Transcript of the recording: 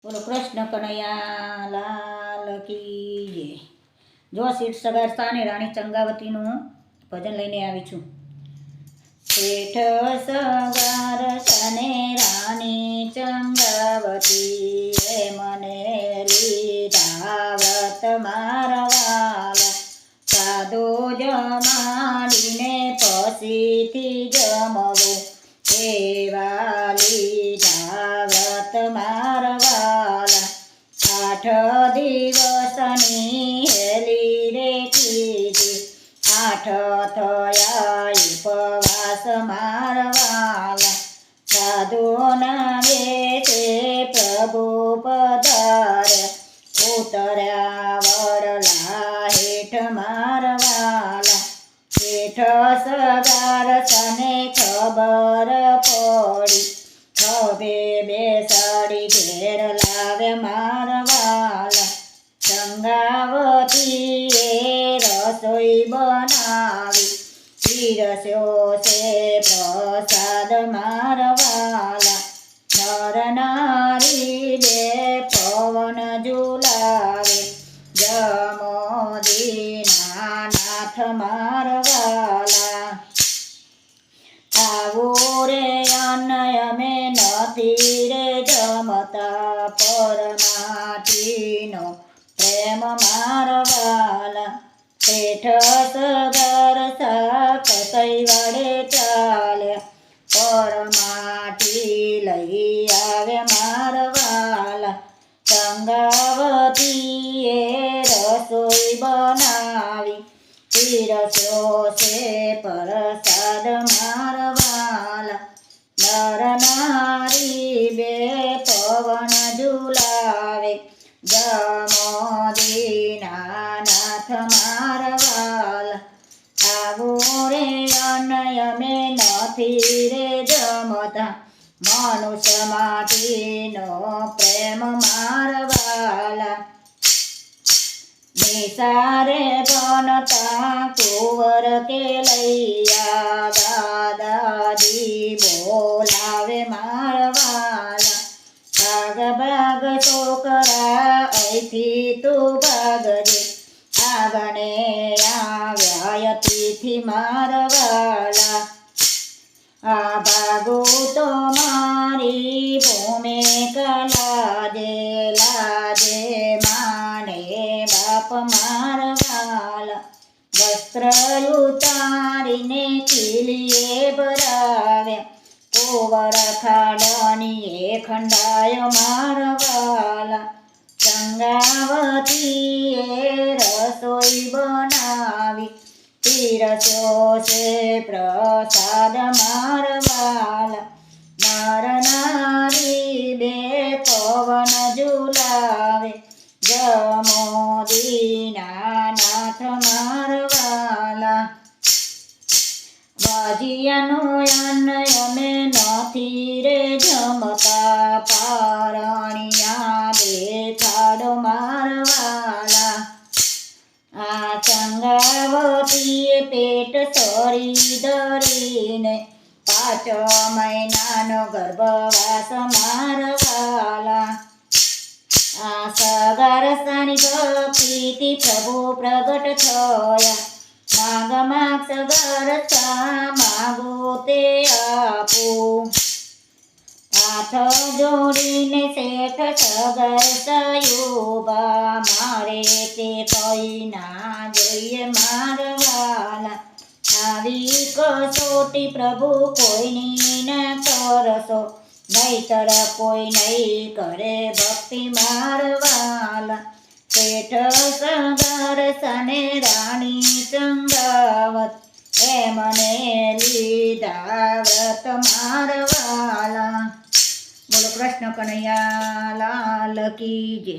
બોલો કૃષ્ણ કનૈયા લાલ કી જય। જો સીટ સગાર સ્થાને રાણી ચંગાવતીનું ભજન લઈને આવી છું। શેઠ સગાર સ્થાને રાણી ચંગાવતી મને લીધા વ્રત મારા વાલા, સાદો જમાડીને પછીથી જમવું એવા લીધા વ્રત મારા વાલા। 8 દિવસની હેલી રે કીધી, 8 થયા ઉપવાસ મારા વાલા। સાધુના વેશે પ્રભુ પધાર્યા, ઉતર્યા વરલા હેઠ મારા વાલા। શેઠ સગાર તને ખબર પડી, ખભે બેસાડી ઘેર લાવે મારા વાલા। ચંગાવતીએ રસોઈ બનાવી, પીરસ્યો છે પ્રસાદ મારા વાલા। નર નારી બે પવન ઝુલાવે, જમોદીના નાથ મારા વાલા। આવું રે અન્ન અમે નથી રે જમતા, પરમાટીનો પ્રેમ મારા વાલા। શેઠ સગાર શાક કઈ વડે ચાલ્યા, પરમાટી લઈ આવે મારા વાલા। ચંગાવતીએ રસોઈ બનાવી, પીરસ્યો છે પ્રસાદ મારા વાલા। નર નારી બે પવન ઝુલાવે, જમોદીના નાથ મારા વાલા। આવું રે અન્ન અમે નથી રે જમતા, મનુષ્ય માટીનો પ્રેમ મારા વાલા। નિસારે બનતા કુંવર કેલૈયા, દાદાજી બોલાવે મારા વાલા। ભાગ ભાગ છોકરા અહીંથી તું ભાગજે, આગણે આવ્યા અતિથિ મારા વાલા। આ ભાગું તો મારી ભૂમિકા લાજે, લાજે માને બાપ મારા વાલા। વસ્ત્ર ઉતારીને કિલીએ ભરાવ્યા, કુંવર ખાડણીએ ખંડાયો મારા વાલા। ચંગાવતીએ રસોઈ બનાવી, પીરસ્યો છે પ્રસાદ મારા વાલા। નર નારી બે પવન ઝુલાવે, જમોદીના નાથ મારા વાલા। ભજીયાનું અન્ન અમે નથી રે જમતા, પારણિયા દેખાડો મારા વાલા। આ ચંગાવતીએ પેટ સરી ધરીને, 5 મહિનાનો ગર્ભવાસ મારા વાલા। આ સગાર સ્થાની ભક્તિથી પ્રભુ પ્રગટ થયા, માગ માગ સગાર સ્થા માગો તે આપું। હાથ જોડીને શેઠ સગાર સયુબા, મારે તે કઈ ના જોઈએ મારા વાલા। આવી કસોટી પ્રભુ કોઈની ના કરશો, નહીતર કોઈ નહીં કરે ભક્તિ મારા વાલા। શેઠ સગાર સ્થાને રાણી ચંગાવત મને લીધા વ્રત મારા વાલા। બોલો કૃષ્ણ કનૈયા લાલ કી જય।